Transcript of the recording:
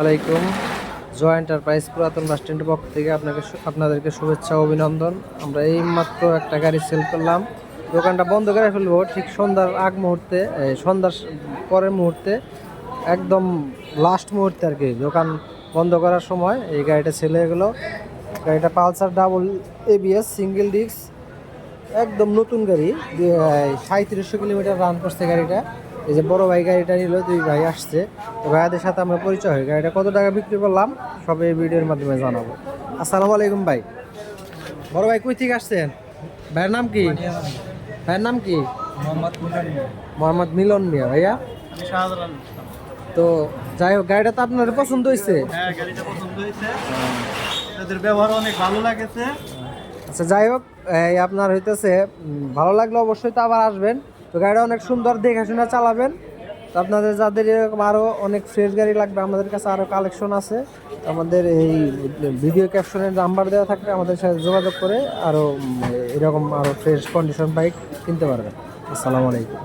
আলাইকুম। জয় এন্টারপ্রাইজ পুরাতন বাস স্ট্যান্ডের পক্ষ থেকে আপনাদেরকে শুভেচ্ছা ও অভিনন্দন। আমরা এই মাত্র একটা গাড়ি সেল করলাম। দোকানটা বন্ধ করে ফেলবো ঠিক সন্ধ্যার আগ মুহূর্তে, সন্ধ্যার পরের মুহূর্তে, একদম লাস্ট মুহূর্তে আর কি। দোকান বন্ধ করার সময় এই গাড়িটা সেল হয়ে গেলো। গাড়িটা Pulsar double ABS single disc, একদম নতুন গাড়ি। 3700 কিলোমিটার রান করছে গাড়িটা। এই যে বড় ভাই গাড়িটা নিল, দুই ভাই আসছে, তো ভাইয়াদের সাথে আমরা পরিচয় হই। গাড়িটা কত টাকা বিক্রি করলাম সব এই ভিডিওর মাধ্যমে জানাবো। আসসালামু আলাইকুম ভাই। বড় ভাই কই থেকে আসছেন? ভাইয়ের নাম কি? ভাইয়ের নাম কি? মোহাম্মদ মিলন মিয়া। ভাইয়া তো যাই হোক, গাড়িটা তো আপনার পছন্দ হয়েছে? হ্যাঁ, গাড়িটা পছন্দ হয়েছে, তাদের ব্যবহার অনেক ভালো লাগেছে। আচ্ছা, যাই হোক, এই আপনার হইতেছে ভালো লাগলে অবশ্যই তো আবার আসবেন। তো গাড়িটা অনেক সুন্দর, দেখাশোনা চালাবেন। তো আপনাদের যাদের এরকম আরও অনেক ফ্রেশ গাড়ি লাগবে, আমাদের কাছে আরও কালেকশন আছে। আমাদের এই ভিডিও ক্যাপশনের নাম্বার দেওয়া থাকবে, আমাদের সাথে যোগাযোগ করে আরও এরকম আরও ফ্রেশ কন্ডিশন বাইক কিনতে পারবেন। আসসালামু আলাইকুম।